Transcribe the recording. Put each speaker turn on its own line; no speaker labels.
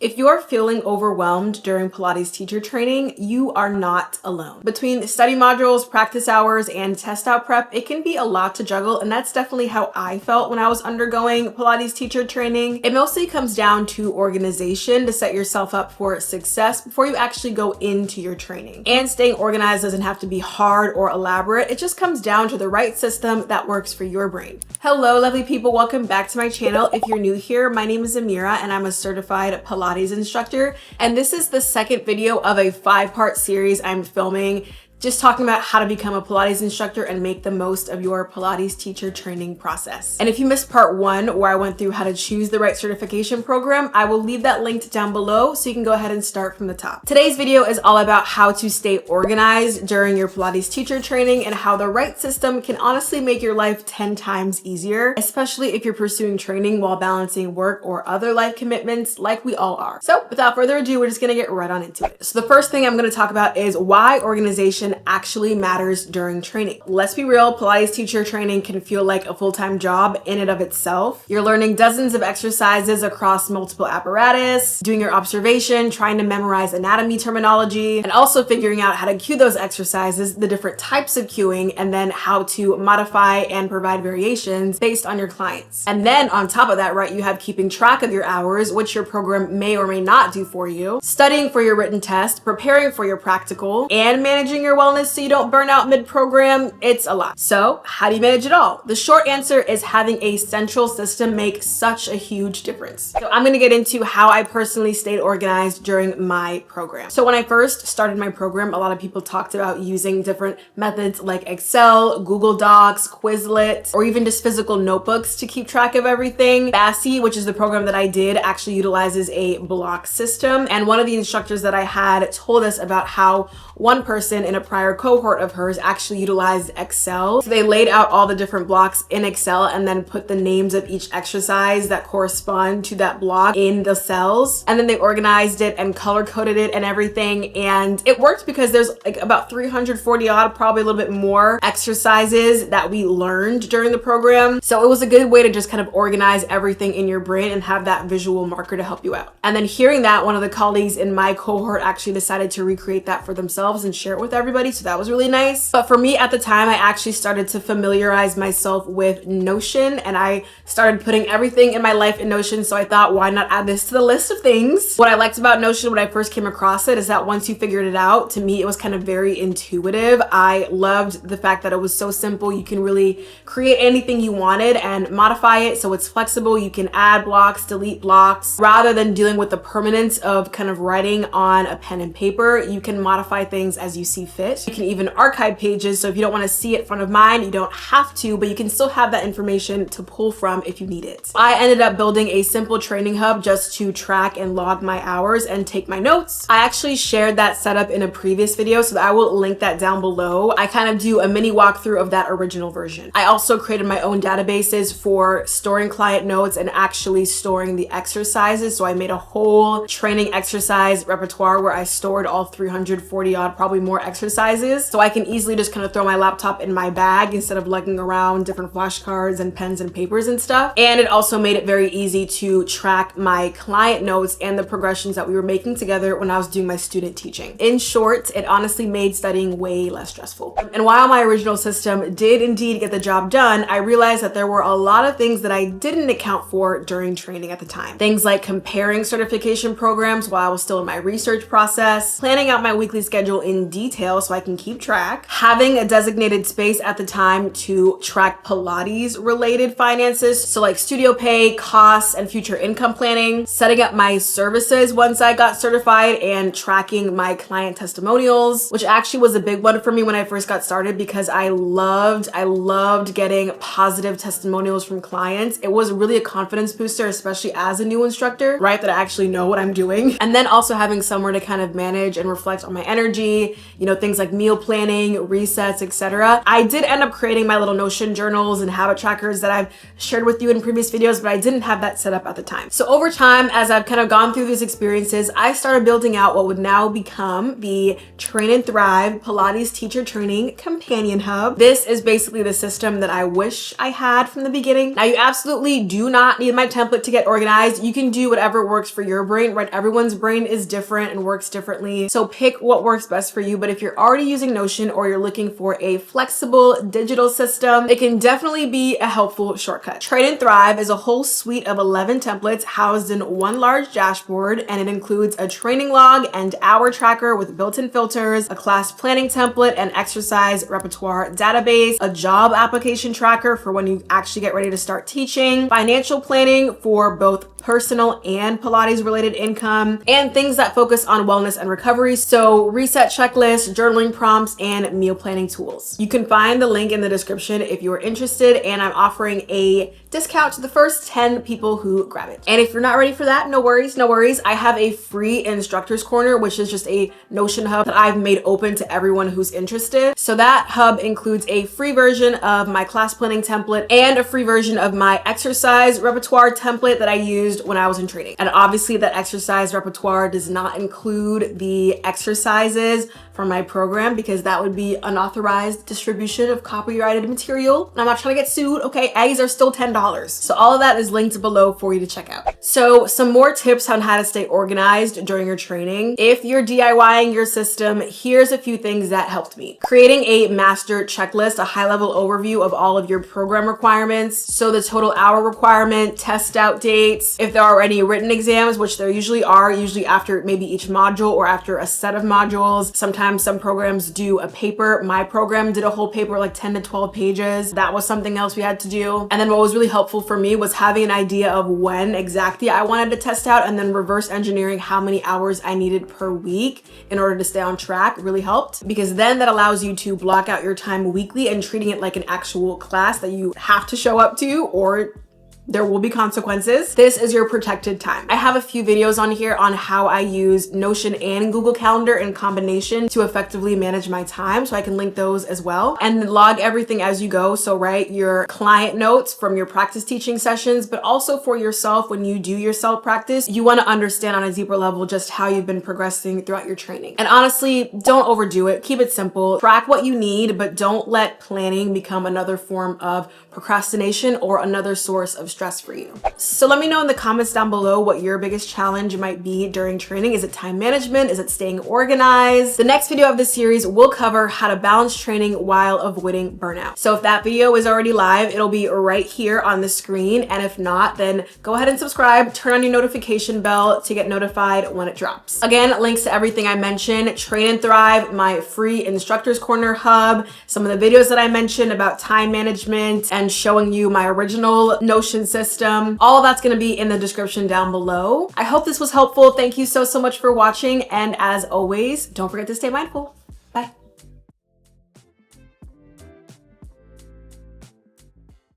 If you're feeling overwhelmed during Pilates teacher training, you are not alone. Between study modules, practice hours, and test out prep, it can be a lot to juggle, and that's definitely how I felt when I was undergoing Pilates teacher training. It mostly comes down to organization to set yourself up for success before you actually go into your training. And staying organized doesn't have to be hard or elaborate. It just comes down to the right system that works for your brain. Hello, lovely people. Welcome back to my channel. If you're new here, my name is Amira, and I'm a certified Pilates instructor, and this is the second video of a 5-part series I'm filming just talking about how to become a Pilates instructor and make the most of your Pilates teacher training process. And if you missed part 1 where I went through how to choose the right certification program, I will leave that linked down below so you can go ahead and start from the top. Today's video is all about how to stay organized during your Pilates teacher training and how the right system can honestly make your life 10 times easier, especially if you're pursuing training while balancing work or other life commitments like we all are. So without further ado, we're just gonna get right on into it. So the first thing I'm gonna talk about is why organization actually matters during training. Let's be real, Pilates teacher training can feel like a full-time job in and of itself. You're learning dozens of exercises across multiple apparatus, doing your observation, trying to memorize anatomy terminology, and also figuring out how to cue those exercises, the different types of cueing, and then how to modify and provide variations based on your clients. And then on top of that, right, you have keeping track of your hours, which your program may or may not do for you, studying for your written test, preparing for your practical, and managing your wellness so you don't burn out mid-program. It's a lot. So how do you manage it all? The short answer is having a central system makes such a huge difference. So I'm going to get into how I personally stayed organized during my program. So when I first started my program, a lot of people talked about using different methods like Excel, Google Docs, Quizlet, or even just physical notebooks to keep track of everything. BASI, which is the program that I did, actually utilizes a block system. And one of the instructors that I had told us about how one person in a prior cohort of hers actually utilized Excel. So they laid out all the different blocks in Excel and then put the names of each exercise that correspond to that block in the cells. And then they organized it and color coded it and everything. And it worked because there's like about 340 odd, probably a little bit more exercises that we learned during the program. So it was a good way to just kind of organize everything in your brain and have that visual marker to help you out. And then hearing that, one of the colleagues in my cohort actually decided to recreate that for themselves and share it with everybody. So that was really nice. But for me at the time, I actually started to familiarize myself with Notion, and I started putting everything in my life in Notion. So I thought, why not add this to the list of things? What I liked about Notion when I first came across it is that once you figured it out, to me, it was kind of very intuitive. I loved the fact that it was so simple. You can really create anything you wanted and modify it. So it's flexible. You can add blocks, delete blocks, rather than dealing with the permanence of kind of writing on a pen and paper. You can modify things as you see fit. You can even archive pages, so if you don't want to see it front of mind, you don't have to, but you can still have that information to pull from if you need it. I ended up building a simple training hub just to track and log my hours and take my notes. I actually shared that setup in a previous video, so I will link that down below. I kind of do a mini walkthrough of that original version. I also created my own databases for storing client notes and actually storing the exercises. So I made a whole training exercise repertoire where I stored all 340 odd, probably more exercises. So I can easily just kind of throw my laptop in my bag instead of lugging around different flashcards and pens and papers and stuff. And it also made it very easy to track my client notes and the progressions that we were making together when I was doing my student teaching. In short, it honestly made studying way less stressful. And while my original system did indeed get the job done, I realized that there were a lot of things that I didn't account for during training at the time. Things like comparing certification programs while I was still in my research process, planning out my weekly schedule in detail so I can keep track, having a designated space at the time to track Pilates related finances, so like studio pay, costs, and future income planning, setting up my services once I got certified, and tracking my client testimonials, which actually was a big one for me when I first got started because I loved getting positive testimonials from clients. It was really a confidence booster, especially as a new instructor, right? That I actually know what I'm doing. And then also having somewhere to kind of manage and reflect on my energy, you know, things things like meal planning, resets, etc. I did end up creating my little Notion journals and habit trackers that I've shared with you in previous videos, but I didn't have that set up at the time. So over time, as I've kind of gone through these experiences, I started building out what would now become the Train and Thrive Pilates Teacher Training Companion Hub. This is basically the system that I wish I had from the beginning. Now, you absolutely do not need my template to get organized. You can do whatever works for your brain, right? Everyone's brain is different and works differently. So pick what works best for you. But if you're already using Notion or you're looking for a flexible digital system, it can definitely be a helpful shortcut. Train and Thrive is a whole suite of 11 templates housed in one large dashboard, and it includes a training log and hour tracker with built-in filters, a class planning template, an exercise repertoire database, a job application tracker for when you actually get ready to start teaching, financial planning for both personal and Pilates related income, and things that focus on wellness and recovery. So reset checklists, journaling prompts, and meal planning tools. You can find the link in the description if you are interested, and I'm offering a discount to the first 10 people who grab it. And if you're not ready for that, no worries, no worries. I have a free instructors corner, which is just a Notion hub that I've made open to everyone who's interested. So that hub includes a free version of my class planning template and a free version of my exercise repertoire template that I used when I was in training. And obviously that exercise repertoire does not include the exercises from my program because that would be unauthorized distribution of copyrighted material. And I'm not trying to get sued, okay? Eggs are still $10. So all of that is linked below for you to check out. So some more tips on how to stay organized during your training. If you're DIYing your system, here's a few things that helped me. Creating a master checklist, a high-level overview of all of your program requirements. So the total hour requirement, test out dates, if there are any written exams, which there usually are, usually after maybe each module or after a set of modules. Sometimes some programs do a paper. My program did a whole paper, like 10 to 12 pages. That was something else we had to do. And then what was really helpful for me was having an idea of when exactly I wanted to test out, and then reverse engineering how many hours I needed per week in order to stay on track really helped, because then that allows you to block out your time weekly and treating it like an actual class that you have to show up to, or there will be consequences. This is your protected time. I have a few videos on here on how I use Notion and Google Calendar in combination to effectively manage my time, so I can link those as well. And log everything as you go. So write your client notes from your practice teaching sessions, but also for yourself when you do your self practice, you want to understand on a deeper level just how you've been progressing throughout your training. And honestly, don't overdo it. Keep it simple. Track what you need, but don't let planning become another form of procrastination or another source of stress for you. So let me know in the comments down below what your biggest challenge might be during training. Is it time management? Is it staying organized? The next video of this series will cover how to balance training while avoiding burnout. So if that video is already live, it'll be right here on the screen. And if not, then go ahead and subscribe, turn on your notification bell to get notified when it drops. Again, links to everything I mentioned, Train and Thrive, my free instructors corner hub, some of the videos that I mentioned about time management and showing you my original Notion system. All of that's going to be in the description down below. I hope this was helpful. Thank you so much for watching. And as always, don't forget to stay mindful.